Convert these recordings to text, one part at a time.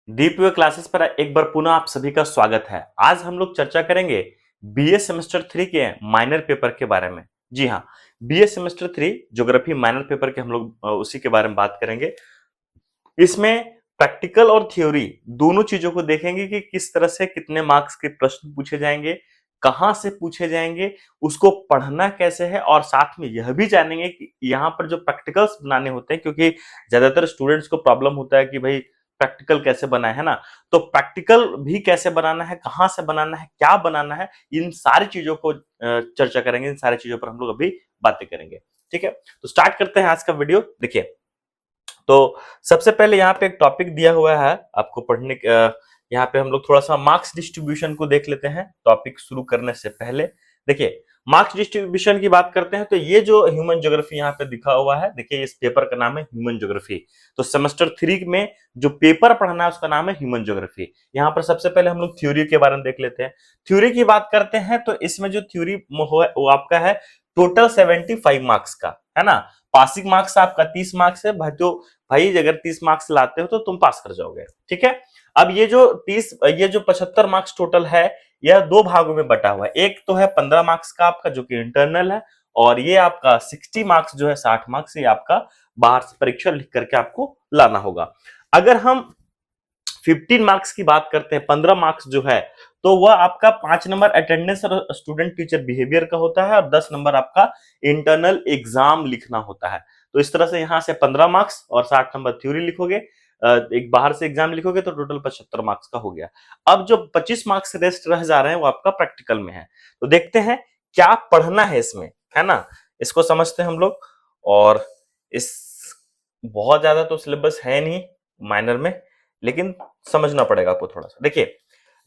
दीपवे classes पर एक बार पुनः आप सभी का स्वागत है। आज हम लोग चर्चा करेंगे बीए सेमेस्टर 3 के माइनर पेपर के बारे में। जी हाँ, BA semester 3 geography minor paper के हम लोग उसी के बारे में बात करेंगे। इसमें प्रैक्टिकल और थ्योरी दोनों चीजों को देखेंगे कि किस तरह से कितने मार्क्स के प्रश्न पूछे जाएंगे, कहां से पूछे जाएंगे, उसको पढ़ना कैसे है, और साथ में यह भी जानेंगे कि यहाँ पर जो प्रैक्टिकल्स बनाने होते हैं, क्योंकि ज्यादातर स्टूडेंट्स को प्रॉब्लम होता है कि भाई प्रैक्टिकल कैसे बनाए, है ना। तो प्रैक्टिकल भी कैसे बनाना है, कहां से बनाना है, क्या बनाना है, इन सारी चीजों को चर्चा करेंगे। इन सारी चीजों पर हम लोग अभी बातें करेंगे। ठीक है, तो स्टार्ट करते हैं आज का वीडियो। देखिए, तो सबसे पहले यहाँ पे एक टॉपिक दिया हुआ है आपको पढ़ने। यहाँ पे हम लोग थोड़ा सा मार्क्स डिस्ट्रीब्यूशन को देख लेते हैं टॉपिक शुरू करने से पहले। देखिए, मार्क्स डिस्ट्रीब्यूशन की बात करते हैं तो ये जो ह्यूमन ज्योग्राफी यहाँ पे दिखा हुआ है, देखिए इस पेपर का नाम है ह्यूमन ज्योग्राफी। तो सेमेस्टर 3 में जो पेपर पढ़ना है उसका नाम है ह्यूमन ज्योग्राफी। यहाँ पर सबसे पहले हम लोग थ्योरी के बारे में देख लेते हैं। थ्योरी की बात करते हैं तो इसमें जो थ्योरी वो आपका है टोटल 75 मार्क्स का, है ना। पासिंग मार्क्स आपका 30 मार्क्स है भाई। तो भाई अगर 30 मार्क्स लाते हो तो तुम पास कर जाओगे। ठीक है, अब ये जो 75 मार्क्स टोटल है, यह दो भागों में बटा हुआ है। एक तो है 15 मार्क्स का आपका जो कि इंटरनल है, और ये आपका 60 मार्क्स जो है 60 मार्क्स, ये आपका बाहर से परीक्षा लिख करके आपको लाना होगा। अगर हम 15 मार्क्स की बात करते हैं, 15 मार्क्स जो है तो वह आपका 5 नंबर अटेंडेंस और स्टूडेंट टीचर बिहेवियर का होता है, और 10 नंबर आपका इंटरनल एग्जाम लिखना होता है। तो इस तरह से यहां से 15 मार्क्स और 60 नंबर थ्योरी लिखोगे, एक बाहर से एग्जाम लिखोगे तो टोटल 75 मार्क्स का हो गया। अब जो 25 मार्क्स रेस्ट रह जा रहे हैं वो आपका प्रैक्टिकल में है। तो देखते हैं क्या पढ़ना है इसमें, है ना। इसको समझते हैं हम लोग। और इस बहुत ज्यादा तो सिलेबस है नहीं माइनर में, लेकिन समझना पड़ेगा आपको थोड़ा सा। देखिए,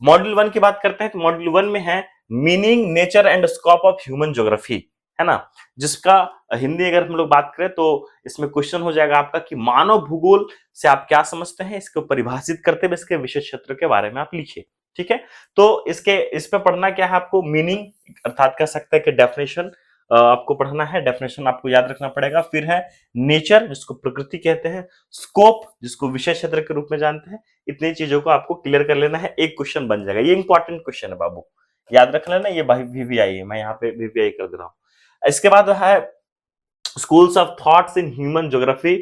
मॉड्यूल 1 की बात करते हैं तो मॉड्यूल 1 में है meaning, nature and scope of human geography, है ना। जिसका हिंदी अगर हम लोग बात करें तो इसमें क्वेश्चन हो जाएगा आपका कि मानव भूगोल से आप क्या समझते हैं, इसको परिभाषित करते हुए इसके विशेष क्षेत्र के बारे में आप लिखिए। ठीक है, तो इस पे पढ़ना क्या है आपको, मीनिंग अर्थात कह सकते हैं कि डेफिनेशन आपको पढ़ना है, डेफिनेशन आपको याद रखना पड़ेगा। फिर है नेचर, जिसको प्रकृति कहते हैं, स्कोप जिसको विषय क्षेत्र के रूप में जानते हैं। इतनी चीजों को आपको क्लियर कर लेना है, एक क्वेश्चन बन जाएगा। ये इंपॉर्टेंट क्वेश्चन है बाबू, याद रख लेना। ये वीवीआई है, मैं यहाँ पे वीवीआई कर दे रहा हूँ। इसके बाद है schools of thoughts in human geography,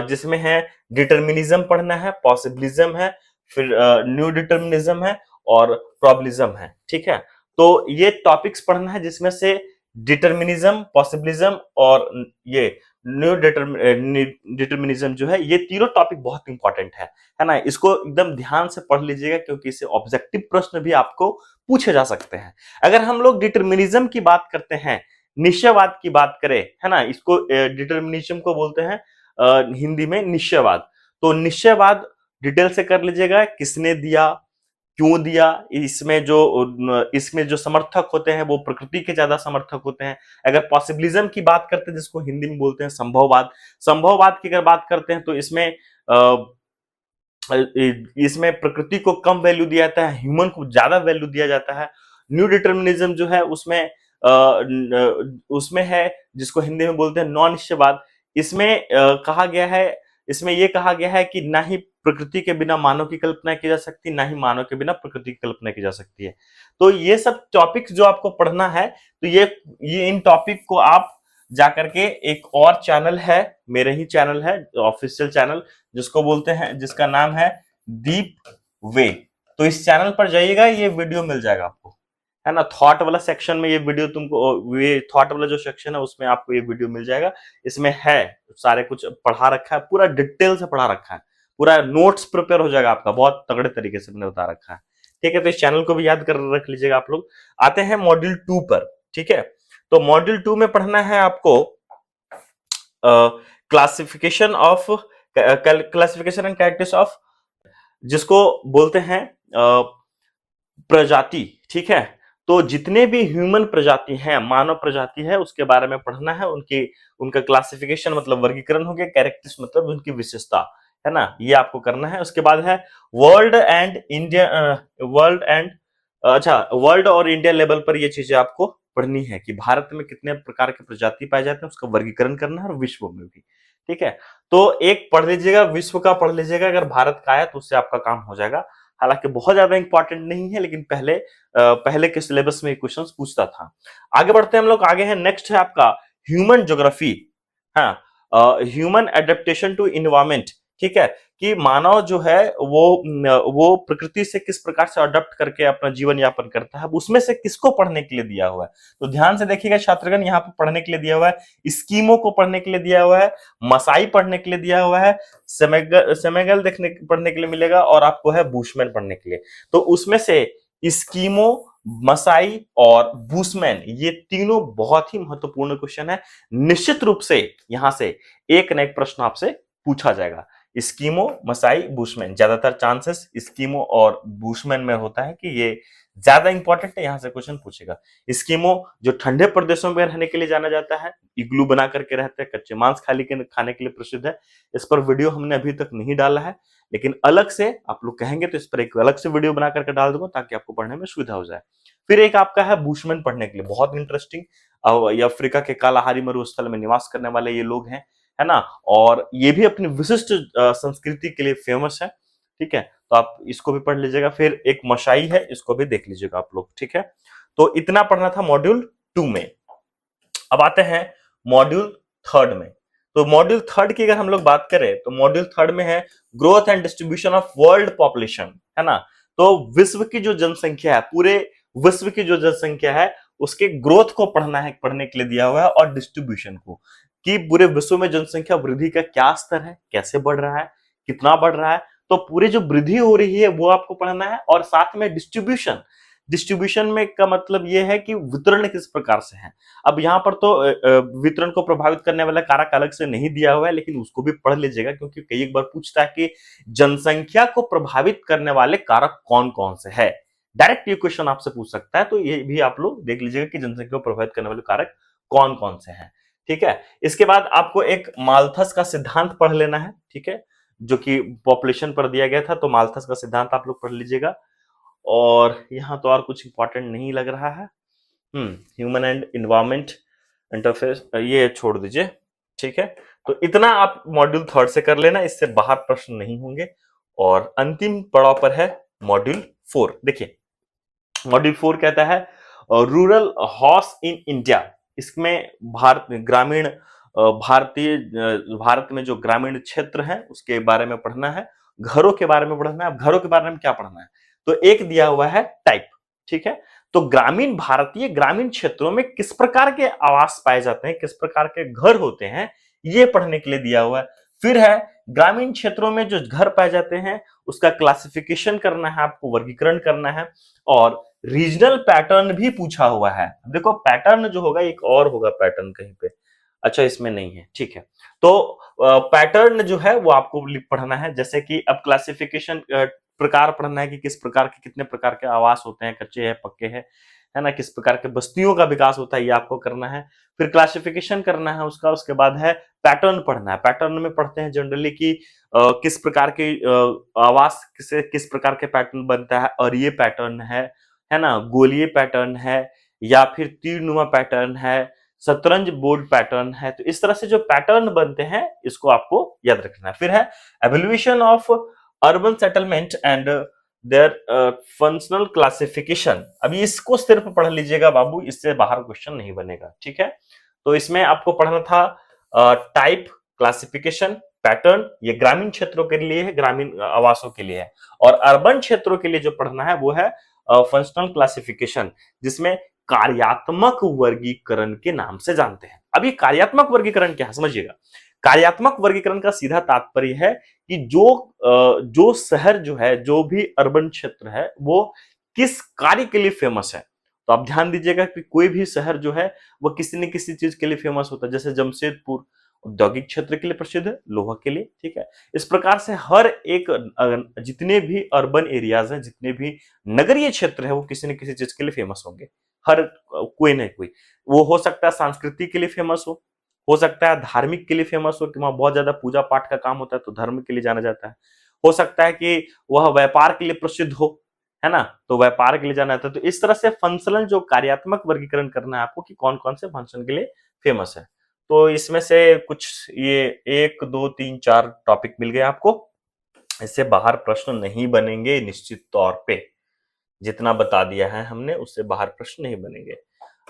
जिसमें है डिटर्मिनिज्म पढ़ना है, पॉसिबिलिज्म है, फिर न्यू डिटर्मिनिज्म है, और प्रॉब्लिज्म है। ठीक है, तो ये टॉपिक्स पढ़ना है जिसमें से डिटर्मिनिज्म, पॉसिबिलिज्म और ये न्यू डिटर्मिनिज्म जो है, ये तीनों टॉपिक बहुत इंपॉर्टेंट है ना। इसको एकदम ध्यान से पढ़ लीजिएगा, क्योंकि इससे ऑब्जेक्टिव प्रश्न भी आपको पूछे जा सकते हैं। अगर हम लोग डिटर्मिनिज्म की बात करते हैं, निश्चयवाद की बात करें, है ना, इसको डिटर्मिनिज्म को बोलते हैं हिंदी में निश्चयवाद। तो निश्चयवाद डिटेल से कर लीजिएगा, किसने दिया, क्यों दिया। इसमें जो समर्थक होते हैं वो प्रकृति के ज्यादा समर्थक होते हैं। अगर पॉसिबिलिज्म की बात करते हैं, जिसको हिंदी में बोलते हैं संभववाद, संभववाद की अगर बात करते हैं तो इसमें प्रकृति को कम वैल्यू दिया जाता है, ह्यूमन को ज्यादा वैल्यू दिया जाता है। न्यू डिटर्मिनिज्म जो है उसमें है जिसको हिंदी में बोलते हैं नॉन निश्चयवाद। इसमें कहा गया है, इसमें यह कहा गया है कि ना ही प्रकृति के बिना मानव की कल्पना की जा सकती, ना ही मानव के बिना प्रकृति की कल्पना की जा सकती है। तो ये सब टॉपिक्स जो आपको पढ़ना है, तो ये इन टॉपिक को आप जाकर के एक और चैनल है, मेरे ही चैनल है ऑफिशियल चैनल, जिसको बोलते हैं, जिसका नाम है दीप वे। तो इस चैनल पर जाइएगा, ये वीडियो मिल जाएगा आपको, है ना। थॉट वाला सेक्शन में ये वीडियो तुमको, ये थॉट वाला जो सेक्शन है उसमें आपको ये वीडियो मिल जाएगा। इसमें है सारे कुछ पढ़ा रखा है, पूरा डिटेल से पढ़ा रखा है, पूरा नोट्स प्रिपेयर हो जाएगा आपका, बहुत तगड़े तरीके से मैंने बता रखा है। ठीक है, तो इस चैनल को भी याद कर रख लीजिएगा आप लोग। आते हैं मॉड्यूल 2 पर। ठीक है, तो मॉड्यूल 2 में पढ़ना है आपको क्लासिफिकेशन एंड कैरेक्टर्स ऑफ, जिसको बोलते हैं प्रजाति। ठीक है, तो जितने भी ह्यूमन प्रजाति हैं, मानव प्रजाति है, उसके बारे में पढ़ना है। उनका क्लासिफिकेशन मतलब वर्गीकरण हो गया, कैरेक्टर्स मतलब उनकी विशेषता, है ना, ये आपको करना है। उसके बाद है world and India, world and अच्छा वर्ल्ड और इंडिया लेवल पर ये चीजें आपको पढ़नी है कि भारत में कितने प्रकार के प्रजाति पाए जाते हैं, उसका वर्गीकरण करना है, और विश्व में भी। ठीक है। तो एक पढ़ लीजिएगा, विश्व का पढ़ लीजिएगा, अगर भारत का है तो उससे आपका काम हो जाएगा। हालांकि बहुत ज्यादा इंपॉर्टेंट नहीं है, लेकिन पहले के सिलेबस में क्वेश्चंस पूछता था। आगे बढ़ते हैं हम लोग, आगे है नेक्स्ट है आपका ह्यूमन ज्योग्राफी। हाँ, ह्यूमन एडेप्टेशन टू इन्वायरमेंट, ठीक है, कि मानव जो है वो प्रकृति से किस प्रकार से अडॉप्ट करके अपना जीवन यापन करता है, उसमें से किसको पढ़ने के लिए दिया हुआ है। तो ध्यान से देखिएगा छात्रगण, यहाँ पर पढ़ने के लिए दिया हुआ है, स्कीमो को पढ़ने के लिए दिया हुआ है, मसाई पढ़ने के लिए दिया हुआ है, सेमेगल देखने पढ़ने के लिए मिलेगा, और आपको है बुशमैन पढ़ने के लिए। तो उसमें से स्कीमो, मसाई और बुशमैन, ये तीनों बहुत ही महत्वपूर्ण क्वेश्चन है। निश्चित रूप से यहां से एक न एक प्रश्न आपसे पूछा जाएगा। स्कीमो, मसाई, बुशमैन, ज्यादातर चांसेस स्कीमो और बुशमैन में होता है कि ये ज्यादा इंपॉर्टेंट है, यहां से क्वेश्चन पूछेगा। स्कीमो जो ठंडे प्रदेशों में रहने के लिए जाना जाता है, इग्लू बना करके रहते हैं, कच्चे मांस खाने के लिए प्रसिद्ध है। इस पर वीडियो हमने अभी तक नहीं डाला है, लेकिन अलग से आप लोग कहेंगे तो इस पर एक अलग से वीडियो बना करके डाल दूंगा, ताकि आपको पढ़ने में सुविधा हो जाए। फिर एक आपका है बुशमैन पढ़ने के लिए, बहुत इंटरेस्टिंग। ये अफ्रीका के कालाहारी मरुस्थल में निवास करने वाले ये लोग हैं, है ना, और ये भी अपनी विशिष्ट संस्कृति के लिए फेमस है, ठीक है। तो आप इसको भी पढ़ लीजिएगा। फिर एक मशाई है, इसको भी देख लीजिएगा आप लोग, ठीक है। तो इतना पढ़ना था मॉड्यूल 2 में। अब आते हैं मॉड्यूल 3 में। तो मॉड्यूल 3 की अगर हम लोग बात करें, तो मॉड्यूल 3 में है growth and distribution of world population, है ना। तो विश्व की जो जनसंख्या है, पूरे विश्व की जो जनसंख्या है, उसके ग्रोथ को पढ़ने के लिए दिया हुआ है, और डिस्ट्रीब्यूशन को, कि पूरे विश्व में जनसंख्या वृद्धि का क्या स्तर है, कैसे बढ़ रहा है, कितना बढ़ रहा है। तो पूरी जो वृद्धि हो रही है वो आपको पढ़ना है, और साथ में डिस्ट्रीब्यूशन। डिस्ट्रीब्यूशन में का मतलब यह है कि वितरण किस प्रकार से है। अब यहाँ पर तो वितरण को प्रभावित करने वाला कारक अलग से नहीं दिया हुआ है, लेकिन उसको भी पढ़ लीजिएगा, क्योंकि कई एक बार पूछता है कि जनसंख्या को प्रभावित करने वाले कारक कौन कौन से है। डायरेक्ट ये क्वेश्चन आपसे पूछ सकता है, तो ये भी आप लोग देख लीजिएगा कि जनसंख्या को प्रभावित करने वाले कारक कौन कौन से हैं, ठीक है। इसके बाद आपको एक माल्थस का सिद्धांत पढ़ लेना है, ठीक है, जो कि पॉपुलेशन पर दिया गया था। तो माल्थस का सिद्धांत आप लोग पढ़ लीजिएगा। और यहाँ तो और कुछ इंपॉर्टेंट नहीं लग रहा है। ह्यूमन एंड इन्वायरमेंट इंटरफेस ये छोड़ दीजिए, ठीक है। तो इतना आप मॉड्यूल 3 से कर लेना, इससे बाहर प्रश्न नहीं होंगे। और अंतिम पड़ाव पर है मॉड्यूल 4। देखिए मॉड्यूल 4 कहता है रूरल हॉर्स इन इंडिया। इसमें भारत में ग्रामीण भारत में जो ग्रामीण क्षेत्र है उसके बारे में पढ़ना है, घरों के बारे में पढ़ना है। अब घरों के बारे में क्या पढ़ना है, तो एक दिया हुआ है टाइप, ठीक है। तो भारतीय ग्रामीण क्षेत्रों में किस प्रकार के आवास पाए जाते हैं, किस प्रकार के घर होते हैं, ये पढ़ने के लिए दिया हुआ है। फिर है ग्रामीण क्षेत्रों में जो घर पाए जाते हैं उसका क्लासिफिकेशन करना है, आपको वर्गीकरण करना है। और रीजनल पैटर्न भी पूछा हुआ है। देखो पैटर्न जो होगा एक और होगा पैटर्न कहीं पे, अच्छा इसमें नहीं है, ठीक है। तो पैटर्न जो है वो आपको पढ़ना है, जैसे कि अब क्लासिफिकेशन प्रकार पढ़ना है कि किस प्रकार के कितने प्रकार के आवास होते हैं, कच्चे हैं, पक्के हैं, है ना, किस प्रकार के बस्तियों का विकास होता है, ये आपको करना है। फिर क्लासिफिकेशन करना है उसका। उसके बाद है पैटर्न पढ़ना है। पैटर्न में पढ़ते हैं जनरली कि किस प्रकार के आवास से किस प्रकार के पैटर्न बनता है, और ये पैटर्न है ना, गोलीय पैटर्न है, या फिर तीरनुमा पैटर्न है, शतरंज बोर्ड पैटर्न है। तो इस तरह से जो पैटर्न बनते हैं इसको आपको याद रखना है। फिर है evolution of urban settlement and their functional classification. अभी इसको सिर्फ पढ़ लीजिएगा बाबू, इससे बाहर क्वेश्चन नहीं बनेगा, ठीक है। तो इसमें आपको पढ़ना था टाइप, क्लासिफिकेशन, पैटर्न। ये ग्रामीण क्षेत्रों के लिए है, ग्रामीण आवासों के लिए है। और अर्बन क्षेत्रों के लिए जो पढ़ना है वो है फंक्शनल क्लासिफिकेशन, जिसमें कार्यात्मक वर्गीकरण के नाम से जानते हैं। अब ये कार्यात्मक वर्गीकरण क्या है समझिएगा। कार्यात्मक वर्गीकरण का सीधा तात्पर्य है कि जो शहर जो है, जो भी अर्बन क्षेत्र है, वो किस कार्य के लिए फेमस है। तो आप ध्यान दीजिएगा कि कोई भी शहर जो है वो किसी न किसी चीज के लिए फेमस होता है। जैसे जमशेदपुर औद्योगिक क्षेत्र के लिए प्रसिद्ध है, लोहा के लिए, ठीक है। इस प्रकार से हर एक जितने भी अर्बन एरियाज हैं, जितने भी नगरीय क्षेत्र है, वो किसी न किसी चीज के लिए फेमस होंगे। हर कोई ना कोई, वो हो सकता है संस्कृति के लिए फेमस हो सकता है धार्मिक के लिए फेमस हो कि वहां बहुत ज्यादा पूजा पाठ का काम होता है तो धर्म के लिए जाना जाता है। हो सकता है कि वह व्यापार के लिए प्रसिद्ध हो, है ना, तो व्यापार के लिए जाना जाता है। तो इस तरह से फंक्शनल जो कार्यात्मक वर्गीकरण करना है आपको कि कौन कौन से फंक्शन के लिए फेमस है। तो इसमें से कुछ ये 1 2 3 4 टॉपिक मिल गए आपको। इससे बाहर प्रश्न नहीं बनेंगे निश्चित तौर पे, जितना बता दिया है हमने उससे बाहर प्रश्न नहीं बनेंगे।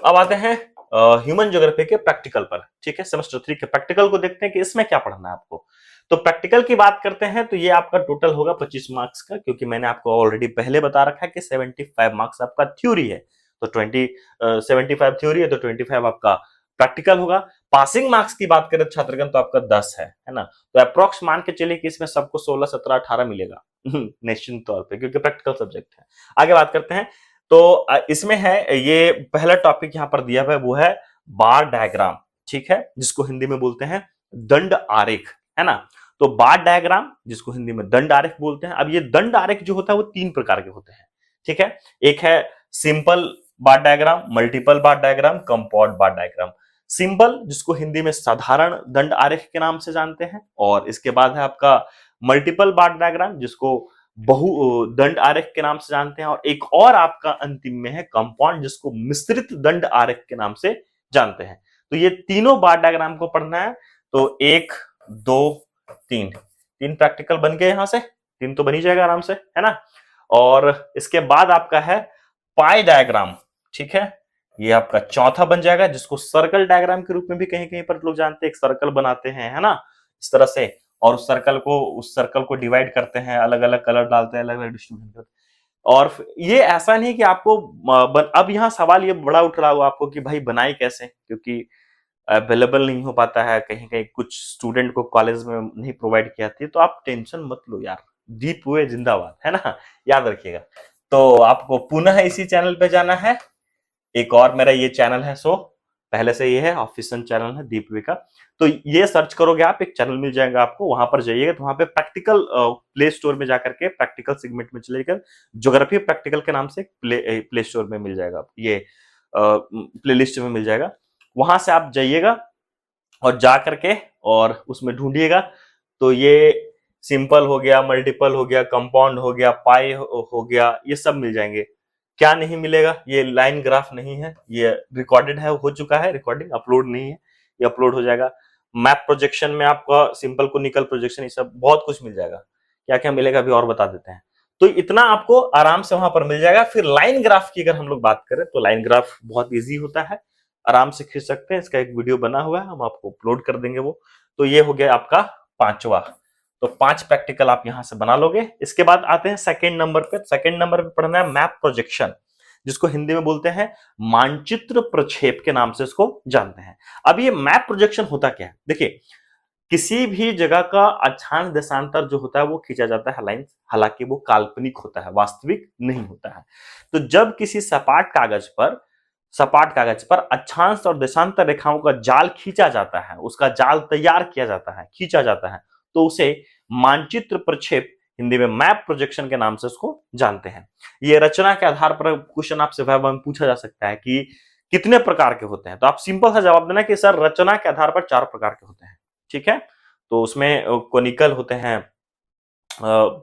अब आते हैं ह्यूमन ज्योग्राफी के प्रैक्टिकल पर। ठीक है, सेमेस्टर 3 के प्रैक्टिकल को देखते हैं कि इसमें क्या पढ़ना है आपको। तो प्रैक्टिकल की बात करते हैं तो ये आपका टोटल होगा 25 मार्क्स का, क्योंकि मैंने आपको ऑलरेडी पहले बता रखा है कि 75 मार्क्स आपका थ्योरी है, तो 75 थ्योरी है तो 25 आपका प्रैक्टिकल होगा। पासिंग मार्क्स की बात करें छात्रगण तो आपका 10 है ना। तो अप्रोक्स मान के चलिए कि इसमें सबको 16 17 18 मिलेगा निश्चित तौर पे, क्योंकि प्रैक्टिकल सब्जेक्ट है। आगे बात करते हैं तो इसमें है ये पहला टॉपिक यहां पर दिया हुआ है, वो है बार डायग्राम। ठीक है, जिसको हिंदी में बोलते हैं दंड आरेख, है ना। तो बार डायग्राम जिसको हिंदी में दंड आरेख बोलते हैं। अब ये दंड आरेख जो होता है वो 3 प्रकार के होते हैं। ठीक है, एक है सिंपल बार डायग्राम, मल्टीपल बार डायग्राम, कंपाउंड बार डायग्राम। सिंपल जिसको हिंदी में साधारण दंड आरेख के नाम से जानते हैं, और इसके बाद है आपका मल्टीपल बार डायग्राम जिसको बहु दंड आरेख के नाम से जानते हैं, और एक और आपका अंतिम में है कंपाउंड जिसको मिश्रित दंड आरेख के नाम से जानते हैं। तो ये तीनों बार डायग्राम को पढ़ना है। तो 1 2 3 3 प्रैक्टिकल बन गए, यहां से 3 तो बन ही जाएगा आराम से, है ना। और इसके बाद आपका है पाई डायग्राम। ठीक है, ये आपका चौथा बन जाएगा, जिसको सर्कल डायग्राम के रूप में भी कहीं कहीं पर लोग जानते हैं। एक सर्कल बनाते हैं, है ना, इस तरह से, और उस सर्कल को डिवाइड करते हैं, अलग अलग कलर डालते हैं, अलग अलग डिस्ट्रीब्यूशन करते हैं। और ये ऐसा नहीं कि आपको अब यहाँ सवाल ये बड़ा उठ रहा होगा आपको कि भाई बनाई कैसे, क्योंकि अवेलेबल नहीं हो पाता है, कहीं कहीं कुछ स्टूडेंट को कॉलेज में नहीं प्रोवाइड की जाती है। तो आप टेंशन मत लो यार, दीप हुए जिंदाबाद, है ना, याद रखिएगा। तो आपको पुनः इसी चैनल पे जाना है। एक और मेरा ये चैनल है, सो पहले से ये है ऑफिशियल चैनल है दीपवी का। तो ये सर्च करोगे आप, एक चैनल मिल जाएगा आपको, वहां पर जाइएगा तो वहां पे प्रैक्टिकल प्ले स्टोर में जाकर के प्रैक्टिकल सेगमेंट में चले जाकर ज्योग्राफी प्रैक्टिकल के नाम से प्ले स्टोर में मिल जाएगा, ये प्ले लिस्ट में मिल जाएगा। वहां से आप जाइएगा और जा करके और उसमें ढूंढिएगा। तो ये सिंपल हो गया, मल्टीपल हो गया, कंपाउंड हो गया, पाई हो गया, ये सब मिल जाएंगे। क्या नहीं मिलेगा, ये लाइन ग्राफ नहीं है, ये रिकॉर्डेड है, हो चुका है रिकॉर्डिंग, अपलोड नहीं है, ये अपलोड हो जाएगा। मैप प्रोजेक्शन में आपका सिंपल कोनिकल प्रोजेक्शन, ये सब बहुत कुछ मिल जाएगा। क्या क्या मिलेगा अभी और बता देते हैं। तो इतना आपको आराम से वहां पर मिल जाएगा। फिर लाइन ग्राफ की अगर हम लोग बात करें तो लाइन ग्राफ बहुत ईजी होता है, आराम से खींच सकते हैं। इसका एक वीडियो बना हुआ है, हम आपको अपलोड कर देंगे वो। तो ये हो गया आपका 5वां। तो 5 प्रैक्टिकल आप यहां से बना लोगे। इसके बाद आते हैं सेकंड नंबर पे। सेकंड नंबर पे पढ़ना है मैप प्रोजेक्शन, जिसको हिंदी में बोलते हैं मानचित्र प्रक्षेप के नाम से इसको जानते हैं। अब ये मैप प्रोजेक्शन होता क्या है, देखिए, किसी भी जगह का अक्षांश देशांतर जो होता है वो खींचा जाता है लाइन, हालांकि वो काल्पनिक होता है, वास्तविक नहीं होता है। तो जब किसी सपाट कागज पर अक्षांश और देशांतर रेखाओं का जाल खींचा जाता है, उसका जाल तैयार किया जाता है, खींचा जाता है, तो उसे मानचित्र प्रक्षेप, हिंदी में मैप प्रोजेक्शन के नाम से उसको जानते हैं। ये रचना के आधार पर क्वेश्चन आपसे वाइवा में पूछा जा सकता है कि कितने प्रकार के होते हैं, तो आप सिंपल सा जवाब देना कि सर रचना के आधार पर 4 प्रकार के होते हैं। ठीक है, तो उसमें कोनिकल होते हैं,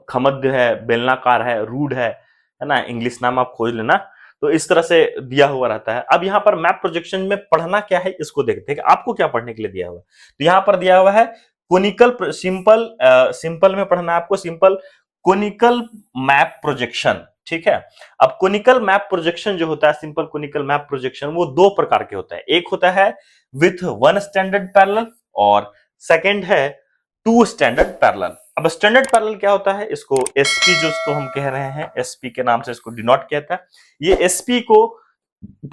खमद्य है, बेलनाकार है, रूड है ना, इंग्लिश नाम आप खोज लेना। तो इस तरह से दिया हुआ रहता है। अब यहाँ पर मैप प्रोजेक्शन में पढ़ना क्या है इसको देखते हैं कि आपको क्या पढ़ने के लिए दिया हुआ है। तो यहाँ पर दिया हुआ है कोनिकल सिंपल में पढ़ना है आपको, सिंपल कोनिकल मैप प्रोजेक्शन। ठीक है, अब कोनिकल मैप प्रोजेक्शन जो होता है, सिंपल कोनिकल मैप प्रोजेक्शन, वो 2 प्रकार के होता है। एक होता है विथ 1 स्टैंडर्ड पैरेलल, और सेकंड है 2 स्टैंडर्ड पैरेलल। अब स्टैंडर्ड पैरेलल क्या होता है, इसको एसपी जो इसको हम कह रहे हैं, एसपी के नाम से इसको डिनोट किया जाता है। ये एसपी को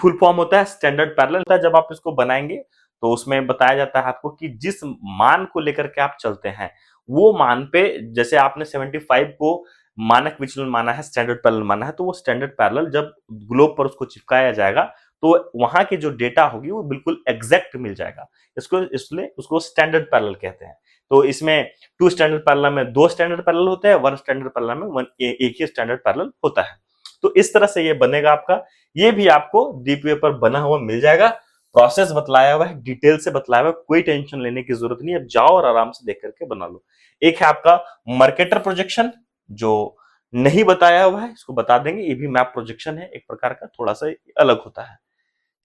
फुल फॉर्म होता है स्टैंडर्ड पैरेलल। जब आप इसको बनाएंगे तो उसमें बताया जाता है आपको कि जिस मान को लेकर के आप चलते हैं वो मान पे, जैसे आपने 75 को मानक विचलन माना है, स्टैंडर्ड पैरेलल माना है, तो वो स्टैंडर्ड पैरेलल जब ग्लोब पर उसको चिपकाया जाएगा तो वहां की जो डेटा होगी वो बिल्कुल एग्जैक्ट मिल जाएगा। इसलिए उसको स्टैंडर्ड पैरेलल कहते हैं। तो इसमें 2 स्टैंडर्ड पैरेलल में 2 स्टैंडर्ड पैरेलल होते हैं, 1 स्टैंडर्ड पैरेलल में एक ही स्टैंडर्ड पैरेलल होता है। तो इस तरह से ये बनेगा आपका। ये भी आपको दीपवे पर बना हुआ मिल जाएगा, प्रोसेस बतलाया हुआ है, डिटेल से बतलाया हुआ है, कोई टेंशन लेने की जरूरत नहीं है। अब जाओ और आराम से देख करके बना लो। एक है आपका मर्केटर प्रोजेक्शन, जो नहीं बताया हुआ है, इसको बता देंगे। ये भी मैप प्रोजेक्शन है एक प्रकार का, थोड़ा सा अलग होता है।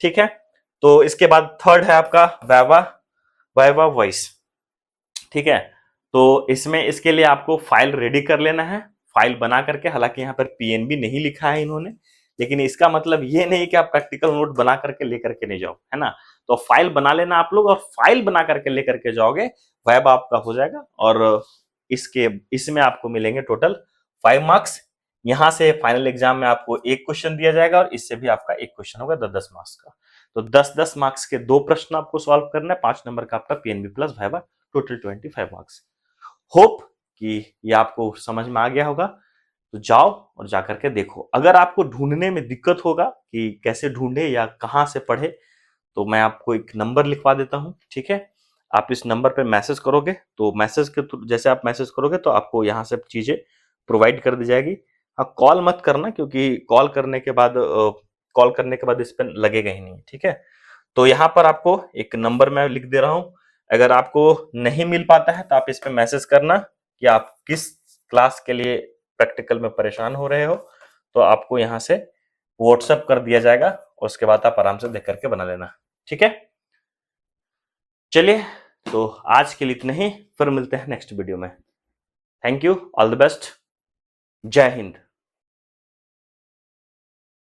ठीक है, तो इसके बाद थर्ड है आपका वैवा। वाइवा वॉइस, ठीक है। तो इसमें इसके लिए आपको फाइल रेडी कर लेना है, फाइल बना करके, हालांकि यहाँ पर पीएनबी नहीं लिखा है इन्होंने, लेकिन इसका मतलब ये नहीं कि आप प्रैक्टिकल नोट बना करके लेकर के नहीं जाओ, है ना। तो फाइल बना लेना आप लोग, और फाइल बना करके लेकर के जाओगे, वाइवा आपका हो जाएगा। और इसके इसमें आपको मिलेंगे टोटल 5 मार्क्स। यहां से फाइनल एग्जाम में आपको एक क्वेश्चन दिया जाएगा, और इससे भी आपका एक क्वेश्चन होगा 10-10 मार्क्स का। तो 10-10 मार्क्स के 2 प्रश्न आपको सॉल्व करना है, 5 नंबर का आपका PNB plus viva, total 25 marks. Hope कि ये आपको समझ में आ गया होगा। तो जाओ और जाकर के देखो। अगर आपको ढूंढने में दिक्कत होगा कि कैसे ढूंढे या कहां से पढ़े, तो मैं आपको एक नंबर लिखवा देता हूं, ठीक है। आप इस नंबर पे मैसेज करोगे, तो मैसेज के थ्रू जैसे आप मैसेज करोगे तो आपको यहाँ से चीजें प्रोवाइड कर दी जाएगी। हाँ, कॉल मत करना, क्योंकि कॉल करने के बाद इस पर लगेगा ही नहीं, ठीक है। तो यहाँ पर आपको एक नंबर मैं लिख दे रहा हूं। अगर आपको नहीं मिल पाता है तो आप इस पे मैसेज करना कि आप किस क्लास के लिए प्रैक्टिकल में परेशान हो रहे हो, तो आपको यहाँ से व्हाट्सएप कर दिया जाएगा, और उसके बाद आप आराम से देख करके बना लेना, ठीक है। चलिए, तो आज के लिए इतना ही, फिर मिलते हैं नेक्स्ट वीडियो में। Thank you, all the best, जय हिंद।